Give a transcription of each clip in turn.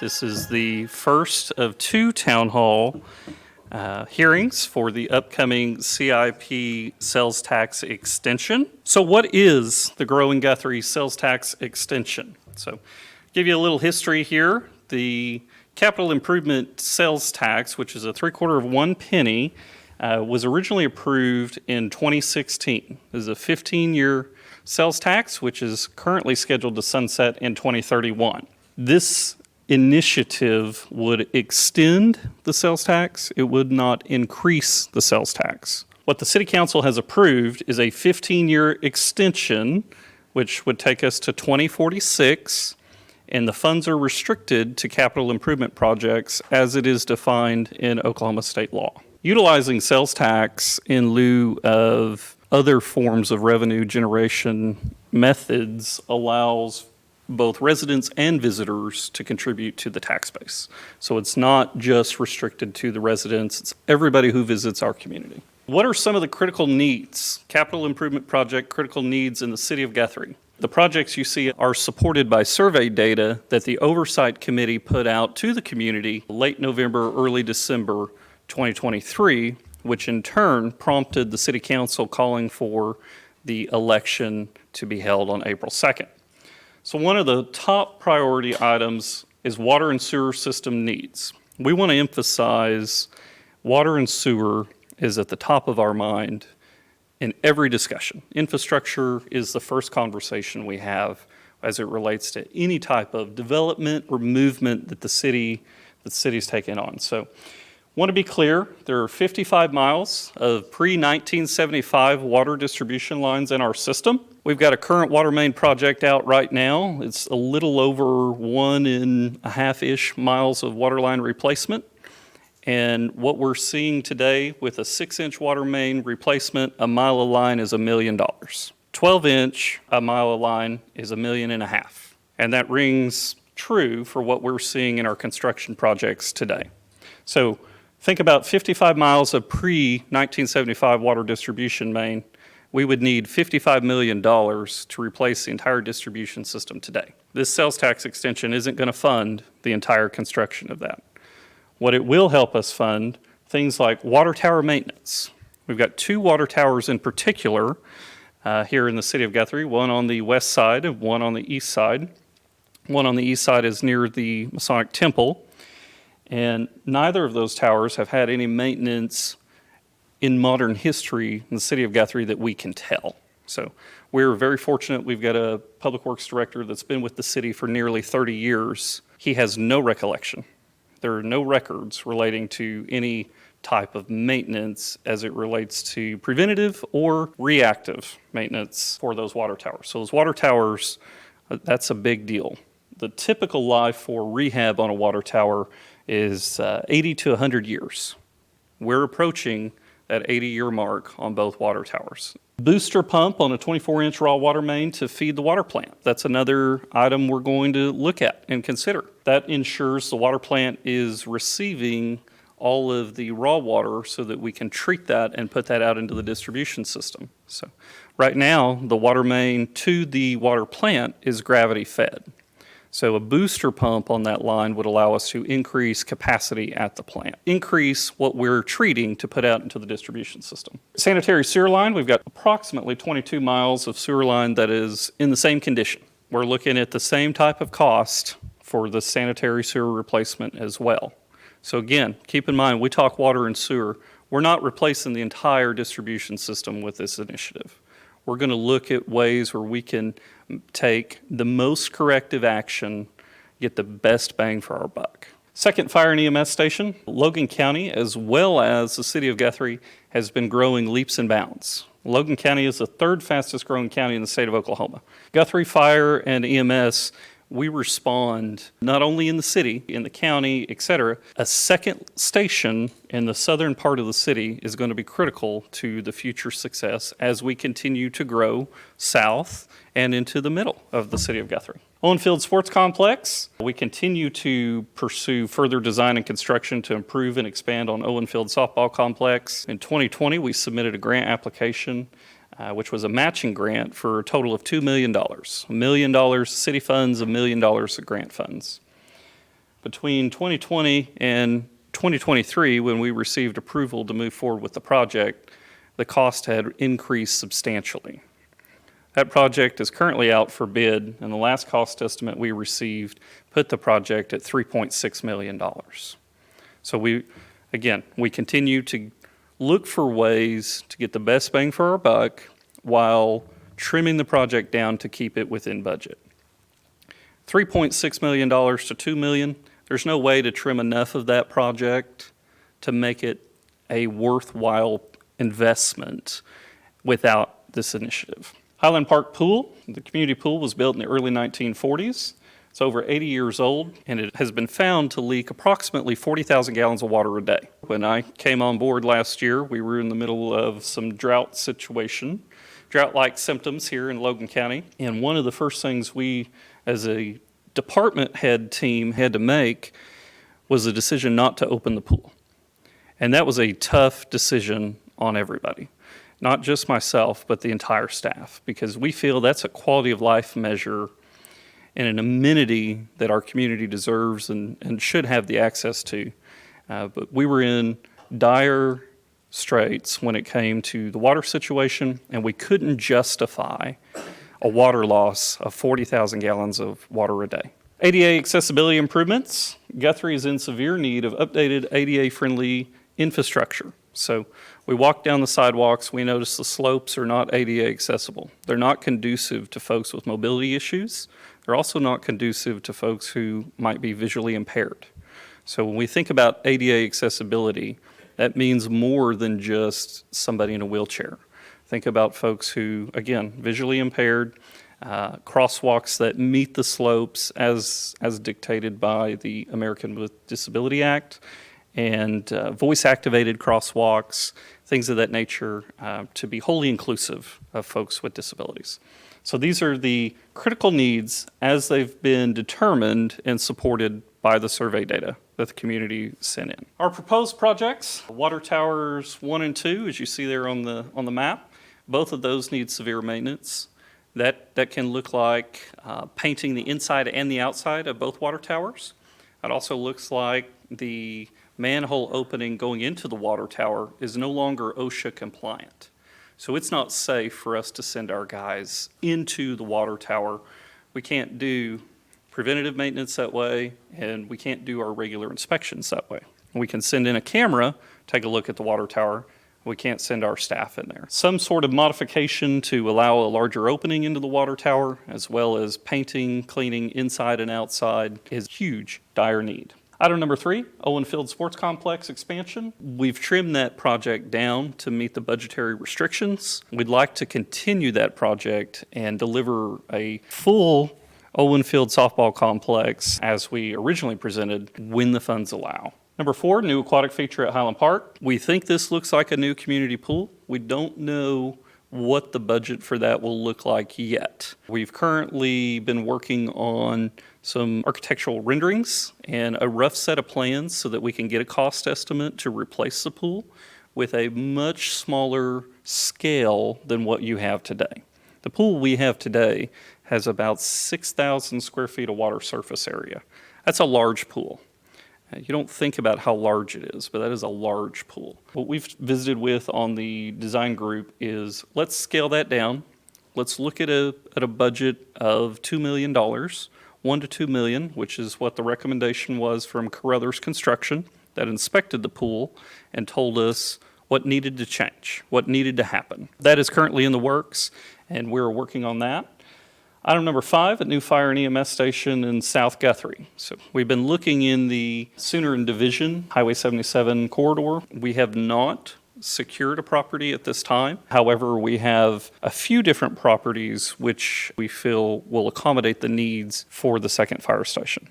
This is the first of two town hall hearings for the upcoming CIP sales tax extension. So what is the Growing Guthrie sales tax extension? So give you a little history here. The capital improvement sales tax, which is a 3/4 of 1 penny, was originally approved in 2016. This is a 15-year sales tax, which is currently scheduled to sunset in 2031. This initiative would extend the sales tax. It would not increase the sales tax. What the City Council has approved is a 15-year extension, which would take us to 2046, and the funds are restricted to capital improvement projects as it is defined in Oklahoma state law. Utilizing sales tax in lieu of other forms of revenue generation methods allows both residents and visitors to contribute to the tax base. So it's not just restricted to the residents, it's everybody who visits our community. What are some of the critical needs, capital improvement project critical needs in the city of Guthrie? The projects you see are supported by survey data that the Oversight Committee put out to the community late November, early December 2023, which in turn prompted the City Council calling for the election to be held on April 2nd. So one of the top priority items is water and sewer system needs. We want to emphasize water and sewer is at the top of our mind in every discussion. Infrastructure is the first conversation we have as it relates to any type of development or movement that the city's taken on. So want to be clear, there are 55 miles of pre-1975 water distribution lines in our system. We've got a current water main project out right now. It's a little over 1.5-ish miles of water line replacement. And what we're seeing today with a 6-inch water main replacement, a mile of line is $1 million. 12-inch, a mile of line is $1.5 million. And that rings true for what we're seeing in our construction projects today. So think about 55 miles of pre-1975 water distribution main. We would need $55 million to replace the entire distribution system today. This sales tax extension isn't going to fund the entire construction of that. What it will help us fund, things like water tower maintenance. We've got 2 water towers in particular here in the city of Guthrie, one on the west side and one on the east side. One on the east side is near the Masonic Temple, and neither of those towers have had any maintenance in modern history in the city of Guthrie that we can tell. So we're very fortunate. We've got a public works director that's been with the city for nearly 30 years. He has no recollection. There are no records relating to any type of maintenance as it relates to preventative or reactive maintenance for those water towers. So those water towers, that's a big deal. The typical life for rehab on a water tower is 80 to 100 years. We're approaching that 80-year mark on both water towers. Booster pump on a 24-inch raw water main to feed the water plant. That's another item we're going to look at and consider. That ensures the water plant is receiving all of the raw water so that we can treat that and put that out into the distribution system. So right now, the water main to the water plant is gravity fed. So a booster pump on that line would allow us to increase capacity at the plant, increase what we're treating to put out into the distribution system. Sanitary sewer line, we've got approximately 22 miles of sewer line that is in the same condition. We're looking at the same type of cost for the sanitary sewer replacement as well. So again, keep in mind, we talk water and sewer. We're not replacing the entire distribution system with this initiative. We're going to look at ways where we can take the most corrective action, get the best bang for our buck. Second fire and EMS station, Logan County, as well as the city of Guthrie, has been growing leaps and bounds. Logan County is the 3rd fastest growing county in the state of Oklahoma. Guthrie Fire and EMS, we respond not only in the city, in the county, etc. A second station in the southern part of the city is going to be critical to the future success as we continue to grow south and into the middle of the city of Guthrie. Owen Field Sports Complex, we continue to pursue further design and construction to improve and expand on Owen Field Softball Complex. In 2020, we submitted a grant application which was a matching grant for a total of $2 million. $1 million city funds, $1 million of grant funds. Between 2020 and 2023, when we received approval to move forward with the project, the cost had increased substantially. That project is currently out for bid, and the last cost estimate we received put the project at $3.6 million. So we continue to look for ways to get the best bang for our buck while trimming the project down to keep it within budget. $3.6 million to $2 million, there's no way to trim enough of that project to make it a worthwhile investment without this initiative. Highland Park Pool, the community pool, was built in the early 1940s. It's over 80 years old, and it has been found to leak approximately 40,000 gallons of water a day. When I came on board last year, we were in the middle of some drought-like symptoms here in Logan County, and one of the first things we, as a department head team, had to make was a decision not to open the pool. And that was a tough decision on everybody, not just myself, but the entire staff, because we feel that's a quality of life measure and an amenity that our community deserves and should have the access to. But we were in dire straits when it came to the water situation, and we couldn't justify a water loss of 40,000 gallons of water a day. ADA accessibility improvements. Guthrie is in severe need of updated ADA-friendly infrastructure. So we walk down the sidewalks, we notice the slopes are not ADA accessible. They're not conducive to folks with mobility issues. They're also not conducive to folks who might be visually impaired. So when we think about ADA accessibility, that means more than just somebody in a wheelchair. Think about folks who, again, visually impaired, crosswalks that meet the slopes as dictated by the American with Disability Act, and voice-activated crosswalks, things of that nature, to be wholly inclusive of folks with disabilities. So these are the critical needs as they've been determined and supported by the survey data that the community sent in. Our proposed projects, water towers 1 and 2, as you see there on the map, both of those need severe maintenance. That can look like painting the inside and the outside of both water towers. It also looks like the manhole opening going into the water tower is no longer OSHA compliant. So it's not safe for us to send our guys into the water tower. We can't do preventative maintenance that way, and we can't do our regular inspections that way. We can send in a camera, take a look at the water tower. We can't send our staff in there. Some sort of modification to allow a larger opening into the water tower, as well as painting, cleaning inside and outside, is huge, dire need. Item number 3, Owen Field Sports Complex expansion. We've trimmed that project down to meet the budgetary restrictions. We'd like to continue that project and deliver a full Owen Field softball complex as we originally presented when the funds allow. Number 4, new aquatic feature at Highland Park. We think this looks like a new community pool. We don't know what the budget for that will look like yet. We've currently been working on some architectural renderings and a rough set of plans so that we can get a cost estimate to replace the pool with a much smaller scale than what you have today. The pool we have today has about 6,000 square feet of water surface area. That's a large pool. You don't think about how large it is, but that is a large pool. What we've visited with on the design group is let's scale that down. Let's look at a budget of $2 million, $1 to $2 million, which is what the recommendation was from Carruthers Construction that inspected the pool and told us what needed to change, what needed to happen. That is currently in the works, and we're working on that. Item number 5, a new fire and EMS station in South Guthrie. So we've been looking in the Sooner and Division, Highway 77 corridor. We have not secured a property at this time. However, we have a few different properties which we feel will accommodate the needs for the second fire station.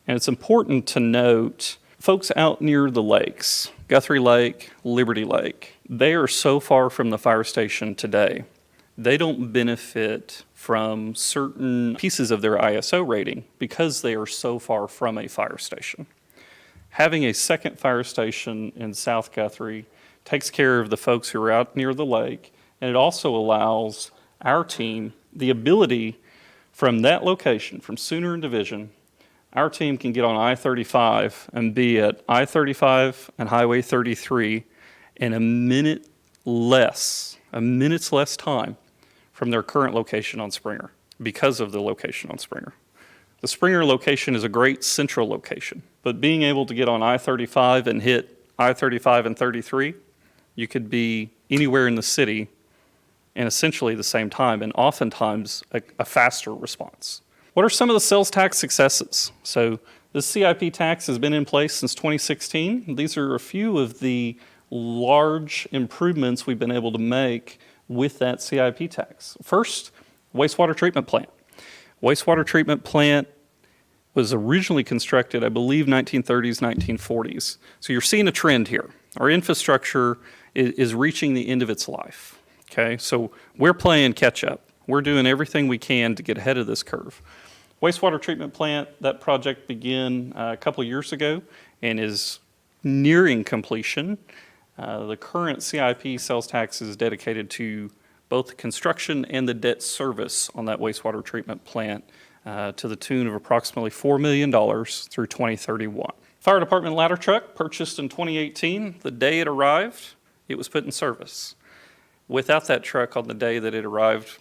And it's important to note, folks out near the lakes, Guthrie Lake, Liberty Lake, they are so far from the fire station today. They don't benefit from certain pieces of their ISO rating because they are so far from a fire station. Having a second fire station in South Guthrie takes care of the folks who are out near the lake, and it also allows our team the ability from that location, from Sooner and Division, our team can get on I-35 and be at I-35 and Highway 33 in a minute's less time from their current location on Springer because of the location on Springer. The Springer location is a great central location, but being able to get on I-35 and hit I-35 and 33, you could be anywhere in the city in essentially the same time, and oftentimes a faster response. What are some of the sales tax successes? So the CIP tax has been in place since 2016. These are a few of the large improvements we've been able to make with that CIP tax. First, wastewater treatment plant. Wastewater treatment plant was originally constructed, I believe, 1930s, 1940s. So you're seeing a trend here. Our infrastructure is reaching the end of its life. Okay, so we're playing catch up. We're doing everything we can to get ahead of this curve. Wastewater treatment plant, that project began a couple of years ago and is nearing completion. The current CIP sales tax is dedicated to both the construction and the debt service on that wastewater treatment plant to the tune of approximately $4 million through 2031. Fire department ladder truck purchased in 2018. The day it arrived, it was put in service. Without that truck on the day that it arrived,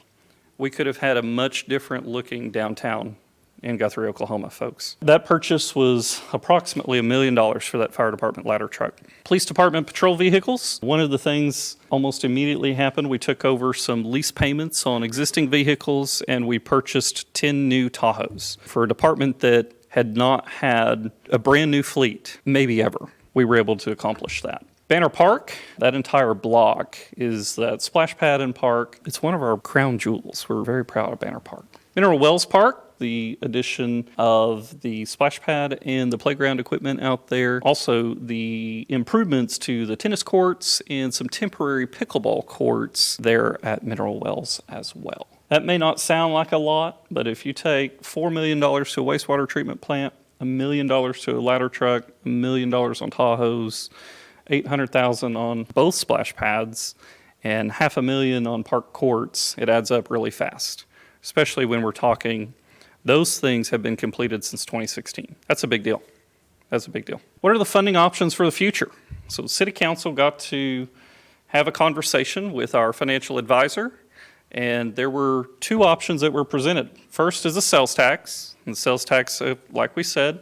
we could have had a much different looking downtown in Guthrie, Oklahoma, folks. That purchase was approximately $1 million for that fire department ladder truck. Police department patrol vehicles. One of the things almost immediately happened, we took over some lease payments on existing vehicles and we purchased 10 new Tahoes for a department that had not had a brand new fleet, maybe ever. We were able to accomplish that. Banner Park, that entire block is that splash pad and park. It's one of our crown jewels. We're very proud of Banner Park. Mineral Wells Park, the addition of the splash pad and the playground equipment out there. Also the improvements to the tennis courts and some temporary pickleball courts there at Mineral Wells as well. That may not sound like a lot, but if you take $4 million to a wastewater treatment plant, $1 million to a ladder truck, $1 million on Tahoes, $800,000 on both splash pads, and $500,000 on park courts, it adds up really fast, especially when we're talking those things have been completed since 2016. That's a big deal. That's a big deal. What are the funding options for the future? So the City Council got to have a conversation with our financial advisor, and there were two options that were presented. First is a sales tax, and the sales tax, like we said,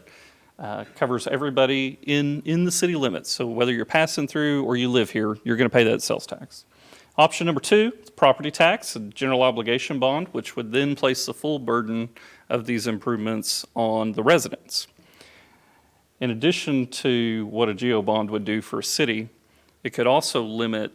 covers everybody in the city limits. So whether you're passing through or you live here, you're going to pay that sales tax. Option number two, property tax, a general obligation bond, which would then place the full burden of these improvements on the residents. In addition to what a geo bond would do for a city, it could also limit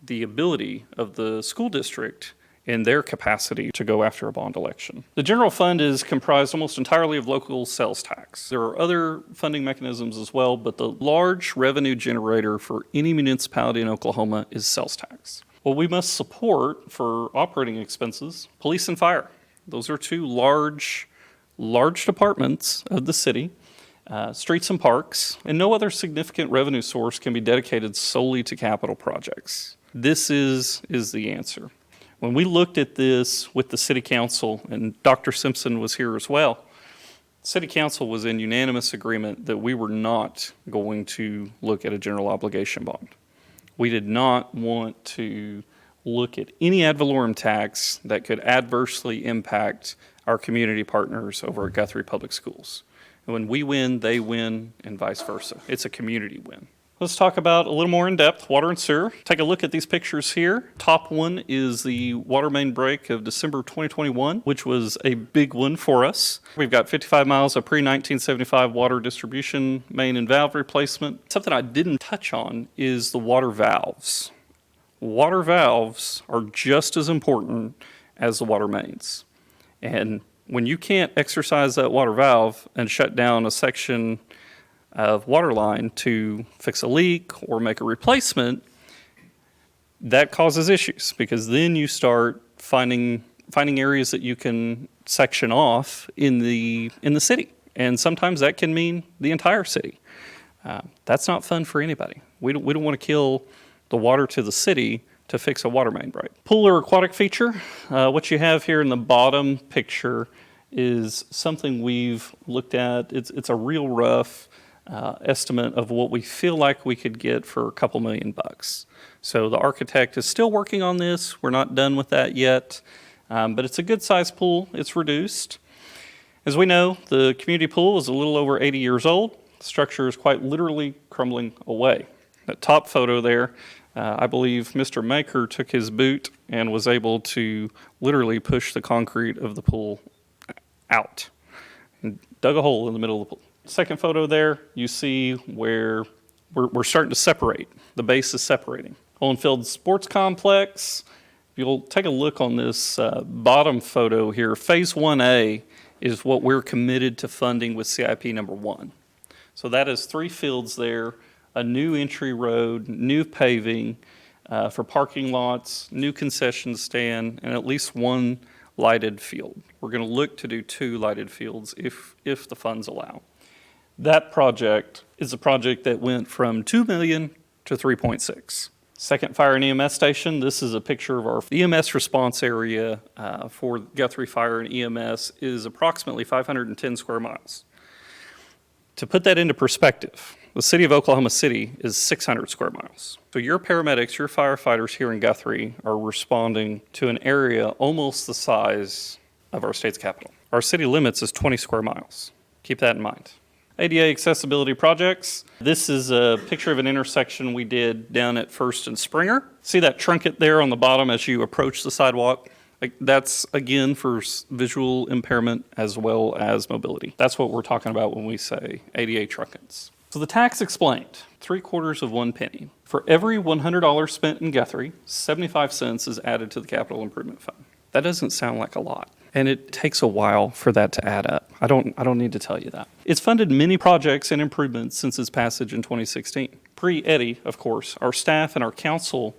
the ability of the school district in their capacity to go after a bond election. The general fund is comprised almost entirely of local sales tax. There are other funding mechanisms as well, but the large revenue generator for any municipality in Oklahoma is sales tax. Well, we must support for operating expenses, police and fire. Those are two large departments of the city, streets and parks, and no other significant revenue source can be dedicated solely to capital projects. This is the answer. When we looked at this with the City Council, and Dr. Simpson was here as well, City Council was in unanimous agreement that we were not going to look at a general obligation bond. We did not want to look at any ad valorem tax that could adversely impact our community partners over at Guthrie Public Schools. And when we win, they win, and vice versa. It's a community win. Let's talk about a little more in depth, water and sewer. Take a look at these pictures here. Top one is the water main break of December 2021, which was a big one for us. We've got 55 miles of pre-1975 water distribution main and valve replacement. Something I didn't touch on is the water valves. Water valves are just as important as the water mains. And when you can't exercise that water valve and shut down a section of water line to fix a leak or make a replacement, that causes issues because then you start finding areas that you can section off in the city, and sometimes that can mean the entire city. That's not fun for anybody. We don't want to kill the water to the city to fix a water main break. Pool or aquatic feature. What you have here in the bottom picture is something we've looked at. It's a real rough estimate of what we feel like we could get for a couple $1,000,000. So the architect is still working on this. We're not done with that yet, but it's a good size pool. It's reduced. As we know, the community pool is a little over 80 years old. The structure is quite literally crumbling away. That top photo there, I believe Mr. Maker took his boot and was able to literally push the concrete of the pool out and dug a hole in the middle of the pool. Second photo there, you see where we're starting to separate. The base is separating. Owenfield Sports Complex, if you'll take a look on this bottom photo here, Phase 1A is what we're committed to funding with CIP number 1. So that is 3 fields there, a new entry road, new paving for parking lots, new concession stand, and at least 1 lighted field. We're going to look to do 2 lighted fields if the funds allow. That project is a project that went from $2 million to $3.6. Second fire and EMS station, this is a picture of our EMS response area for Guthrie Fire and EMS is approximately 510 square miles. To put that into perspective, the city of Oklahoma City is 600 square miles. So your paramedics, your firefighters here in Guthrie are responding to an area almost the size of our state's capital. Our city limits is 20 square miles. Keep that in mind. ADA accessibility projects. This is a picture of an intersection we did down at First and Springer. See that trunket there on the bottom as you approach the sidewalk? That's, again, for visual impairment as well as mobility. That's what we're talking about when we say ADA trunkets. So the tax explained, 3/4 of 1 penny. For every $100 spent in Guthrie, 75 cents is added to the capital improvement fund. That doesn't sound like a lot. And it takes a while for that to add up. I don't need to tell you that. It's funded many projects and improvements since its passage in 2016. Pre-Eddie, of course, our staff and our council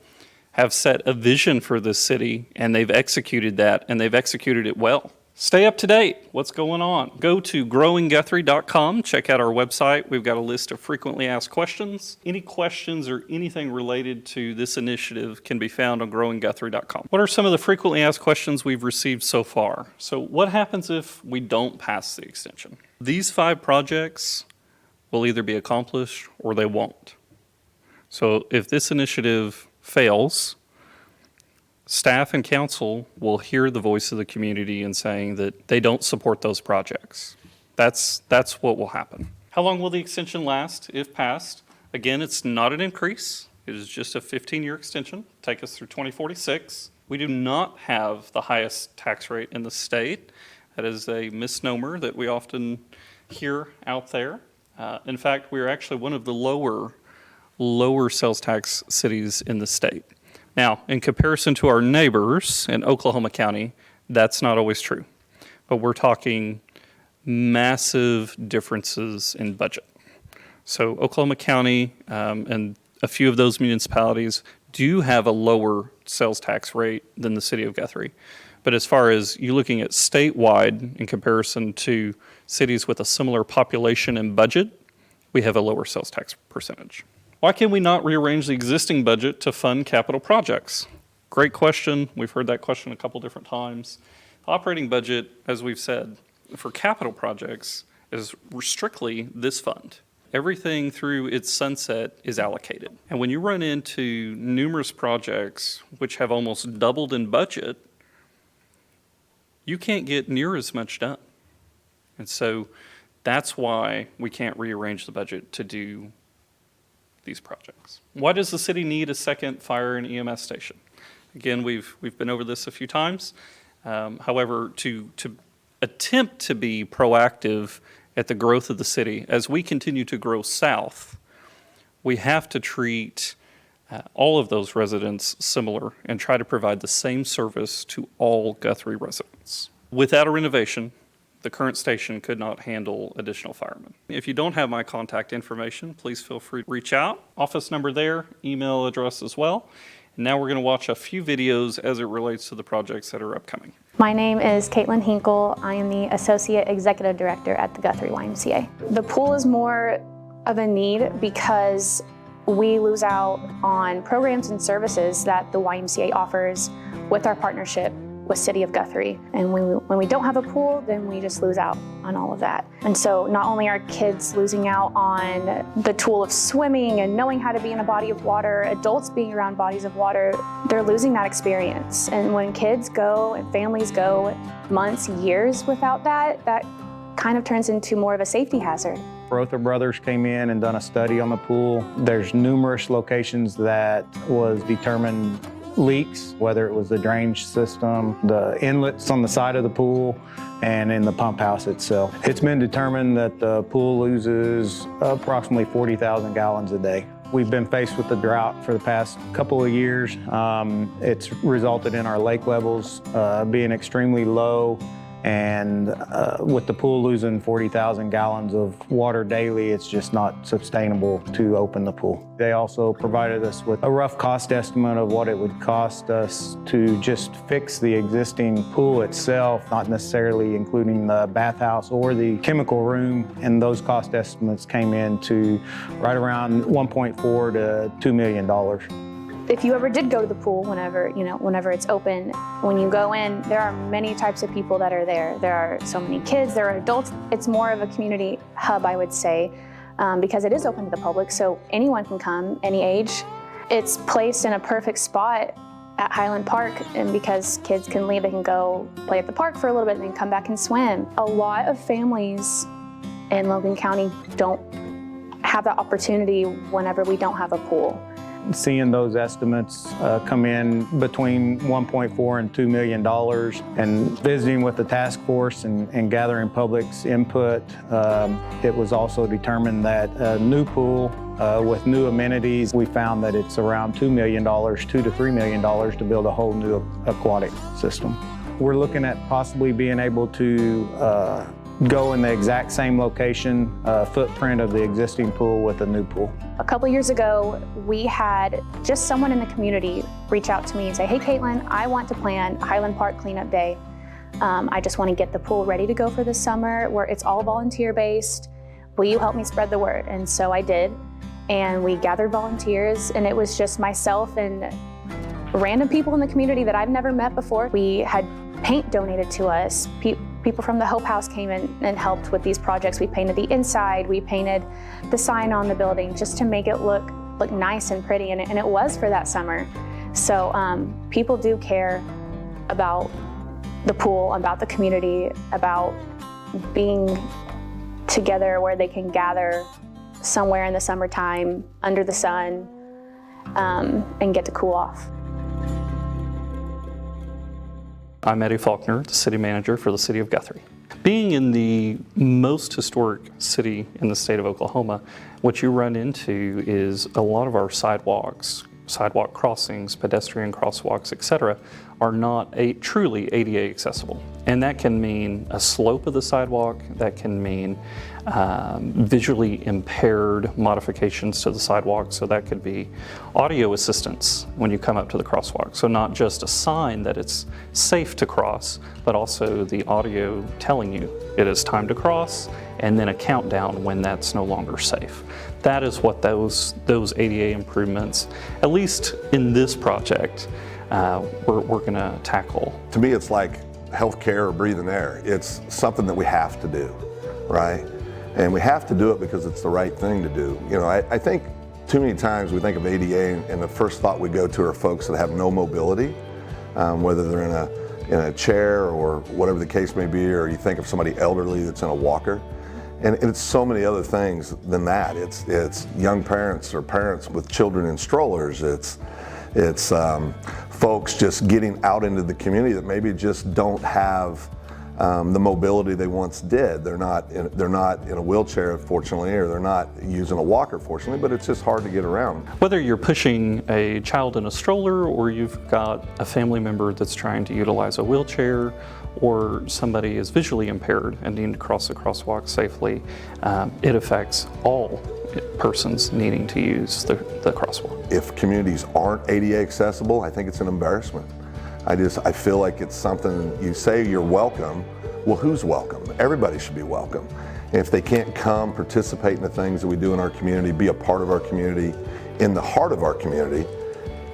have set a vision for this city, and they've executed that, and they've executed it well. Stay up to date. What's going on? Go to growingguthrie.com. Check out our website. We've got a list of frequently asked questions. Any questions or anything related to this initiative can be found on growingguthrie.com. What are some of the frequently asked questions we've received so far? So what happens if we don't pass the extension? These 5 projects will either be accomplished or they won't. So if this initiative fails, staff and council will hear the voice of the community in saying that they don't support those projects. That's what will happen. How long will the extension last if passed? Again, it's not an increase. It is just a 15-year extension, take us through 2046. We do not have the highest tax rate in the state. That is a misnomer that we often hear out there. In fact, we are actually one of the lower sales tax cities in the state. Now, in comparison to our neighbors in Oklahoma County, that's not always true. But we're talking massive differences in budget. So Oklahoma County and a few of those municipalities do have a lower sales tax rate than the city of Guthrie. But as far as you looking at statewide in comparison to cities with a similar population and budget, we have a lower sales tax percentage. Why can we not rearrange the existing budget to fund capital projects? Great question. We've heard that question a couple different times. The operating budget, as we've said, for capital projects is strictly this fund. Everything through its sunset is allocated. And when you run into numerous projects which have almost doubled in budget, you can't get near as much done. And so that's why we can't rearrange the budget to do these projects. Why does the city need a second fire and EMS station? Again, we've been over this a few times. However, to attempt to be proactive at the growth of the city, as we continue to grow south, we have to treat all of those residents similar and try to provide the same service to all Guthrie residents. Without a renovation, the current station could not handle additional firemen. If you don't have my contact information, please feel free to reach out. Office number there, email address as well. And now we're going to watch a few videos as it relates to the projects that are upcoming. My name is Caitlin Hinkle. I am the Associate Executive Director at the Guthrie YMCA. The pool is more of a need because we lose out on programs and services that the YMCA offers with our partnership with City of Guthrie. And when we don't have a pool, then we just lose out on all of that. And so not only are kids losing out on the tool of swimming and knowing how to be in a body of water, adults being around bodies of water, they're losing that experience. And when kids go and families go months, years without that, that kind of turns into more of a safety hazard. Rother Brothers came in and done a study on the pool. There's numerous locations that was determined leaks, whether it was the drainage system, the inlets on the side of the pool, and in the pump house itself. It's been determined that the pool loses approximately 40,000 gallons a day. We've been faced with the drought for the past couple of years. It's resulted in our lake levels being extremely low. And with the pool losing 40,000 gallons of water daily, it's just not sustainable to open the pool. They also provided us with a rough cost estimate of what it would cost us to just fix the existing pool itself, not necessarily including the bathhouse or the chemical room. And those cost estimates came in to right around $1.4 to $2 million. If you ever did go to the pool, whenever it's open, when you go in, there are many types of people that are there. There are so many kids, there are adults. It's more of a community hub, I would say, because it is open to the public, so anyone can come, any age. It's placed in a perfect spot at Highland Park, and because kids can leave, they can go play at the park for a little bit and then come back and swim. A lot of families in Logan County don't have that opportunity whenever we don't have a pool. Seeing those estimates come in between $1.4 and $2 million, and visiting with the task force and gathering public's input, it was also determined that a new pool with new amenities, we found that it's around $2 million, $2 to $3 million to build a whole new aquatic system. We're looking at possibly being able to go in the exact same location, footprint of the existing pool with a new pool. A couple years ago, we had just someone in the community reach out to me and say, "Hey Caitlin, I want to plan a Highland Park cleanup day. I just want to get the pool ready to go for this summer where it's all volunteer based. Will you help me spread the word?" And so I did. And we gathered volunteers, and it was just myself and random people in the community that I've never met before. We had paint donated to us. People from the Hope House came in and helped with these projects. We painted the inside, we painted the sign on the building just to make it look nice and pretty, and it was for that summer. So people do care about the pool, about the community, about being together where they can gather somewhere in the summertime under the sun and get to cool off. I'm Eddie Faulkner, the city manager for the city of Guthrie. Being in the most historic city in the state of Oklahoma, what you run into is a lot of our sidewalks, sidewalk crossings, pedestrian crosswalks, etc., are not truly ADA accessible. And that can mean a slope of the sidewalk, that can mean visually impaired modifications to the sidewalk, so that could be audio assistance when you come up to the crosswalk. So not just a sign that it's safe to cross, but also the audio telling you it is time to cross, and then a countdown when that's no longer safe. That is what those ADA improvements, at least in this project, we're going to tackle. To me, it's like healthcare or breathing air. It's something that we have to do, right? And we have to do it because it's the right thing to do. You know, I think too many times we think of ADA and the first thought we go to are folks that have no mobility, whether they're in a chair or whatever the case may be, or you think of somebody elderly that's in a walker. And it's so many other things than that. It's young parents or parents with children in strollers. It's folks just getting out into the community that maybe just don't have the mobility they once did. They're not in a wheelchair, fortunately, or they're not using a walker, fortunately, but it's just hard to get around. Whether you're pushing a child in a stroller, or you've got a family member that's trying to utilize a wheelchair, or somebody is visually impaired and needing to cross the crosswalk safely, it affects all persons needing to use the crosswalk. If communities aren't ADA accessible, I think it's an embarrassment. I feel like it's something, you say you're welcome, well, who's welcome? Everybody should be welcome. And if they can't come, participate in the things that we do in our community, be a part of our community, in the heart of our community,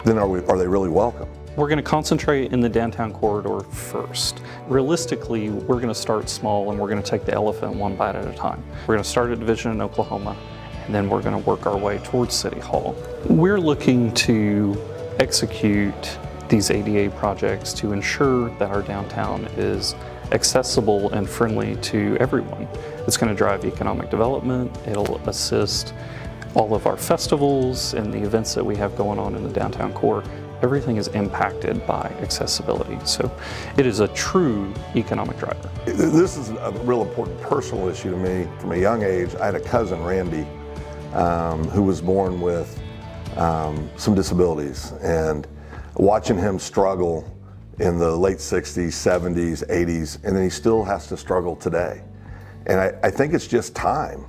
then are they really welcome? We're going to concentrate in the downtown corridor first. Realistically, we're going to start small and we're going to take the elephant one bite at a time. We're going to start at Division in Oklahoma, and then we're going to work our way towards City Hall. We're looking to execute these ADA projects to ensure that our downtown is accessible and friendly to everyone. It's going to drive economic development. It'll assist all of our festivals and the events that we have going on in the downtown core. Everything is impacted by accessibility. So it is a true economic driver. This is a real important personal issue to me. From a young age, I had a cousin, Randy, who was born with some disabilities, and watching him struggle in the late 60s, 70s, 80s, and then he still has to struggle today. And I think it's just time.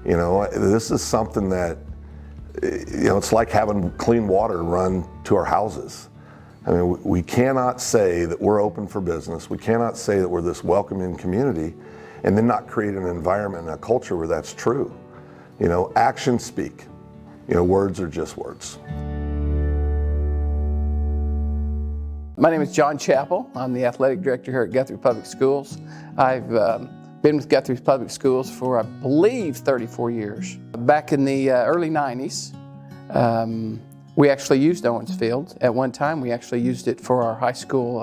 You know, this is something that, you know, it's like having clean water run to our houses. I mean, we cannot say that we're open for business. We cannot say that we're this welcoming community and then not create an environment and a culture where that's true. You know, actions speak. You know, words are just words. My name is John Chappell. I'm the athletic director here at Guthrie Public Schools. I've been with Guthrie Public Schools for, I believe, 34 years. Back in the early 90s, we actually used Owens Field. At one time, we actually used it for our high school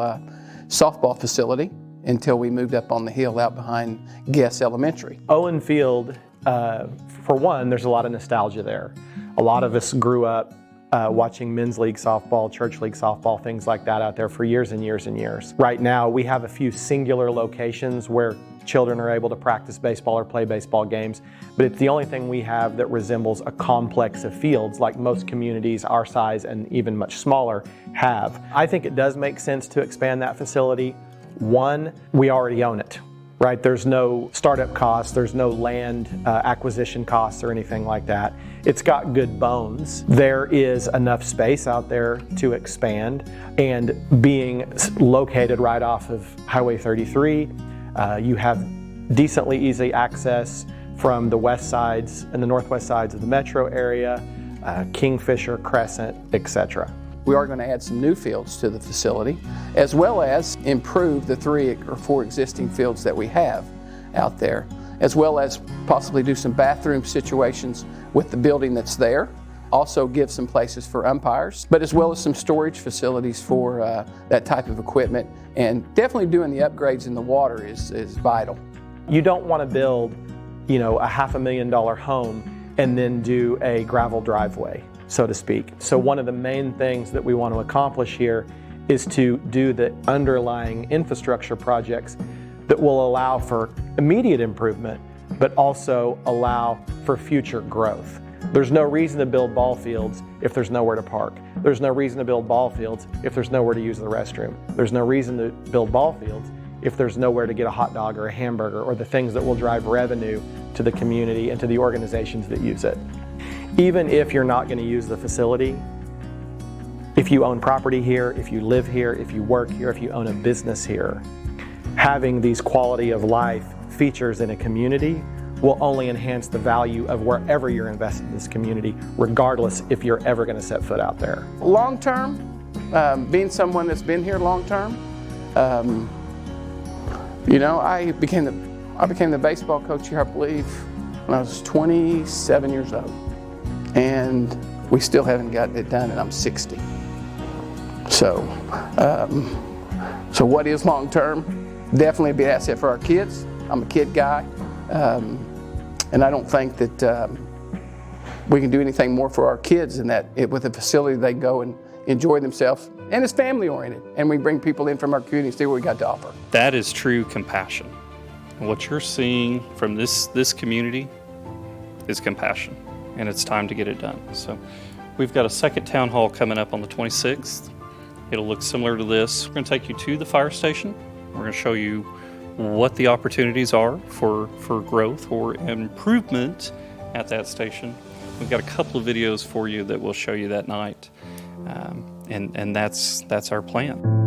softball facility until we moved up on the hill out behind Guess Elementary. Owen Field, for one, there's a lot of nostalgia there. A lot of us grew up watching men's league softball, church league softball, things like that out there for years and years and years. Right now, we have a few singular locations where children are able to practice baseball or play baseball games, but it's the only thing we have that resembles a complex of fields like most communities our size and even much smaller have. I think it does make sense to expand that facility. One, we already own it. Right, there's no startup costs, there's no land acquisition costs or anything like that. It's got good bones. There is enough space out there to expand, and being located right off of Highway 33, you have decently easy access from the west sides and the northwest sides of the metro area, Kingfisher, Crescent, etc. We are going to add some new fields to the facility, as well as improve the 3 or 4 existing fields that we have out there, as well as possibly do some bathroom situations with the building that's there. Also give some places for umpires, but as well as some storage facilities for that type of equipment. And definitely doing the upgrades in the water is vital. You don't want to build, you know, a $500,000 home and then do a gravel driveway, so to speak. So one of the main things that we want to accomplish here is to do the underlying infrastructure projects that will allow for immediate improvement, but also allow for future growth. There's no reason to build ball fields if there's nowhere to park. There's no reason to build ball fields if there's nowhere to use the restroom. There's no reason to build ball fields if there's nowhere to get a hot dog or a hamburger or the things that will drive revenue to the community and to the organizations that use it. Even if you're not going to use the facility, if you own property here, if you live here, if you work here, if you own a business here, having these quality of life features in a community will only enhance the value of wherever you're invested in this community, regardless if you're ever going to set foot out there. Long term, being someone that's been here long term, you know, I became the baseball coach here, I believe, when I was 27 years old. And we still haven't gotten it done, and I'm 60. So what is long term? Definitely be an asset for our kids. I'm a kid guy, and I don't think that we can do anything more for our kids than that. With a facility, they go and enjoy themselves, and it's family oriented, and we bring people in from our community and see what we got to offer. That is true compassion. What you're seeing from this community is compassion, and it's time to get it done. So we've got a second town hall coming up on the 26th. It'll look similar to this. We're going to take you to the fire station. We're going to show you what the opportunities are for growth or improvement at that station. We've got a couple of videos for you that we'll show you that night, and that's our plan.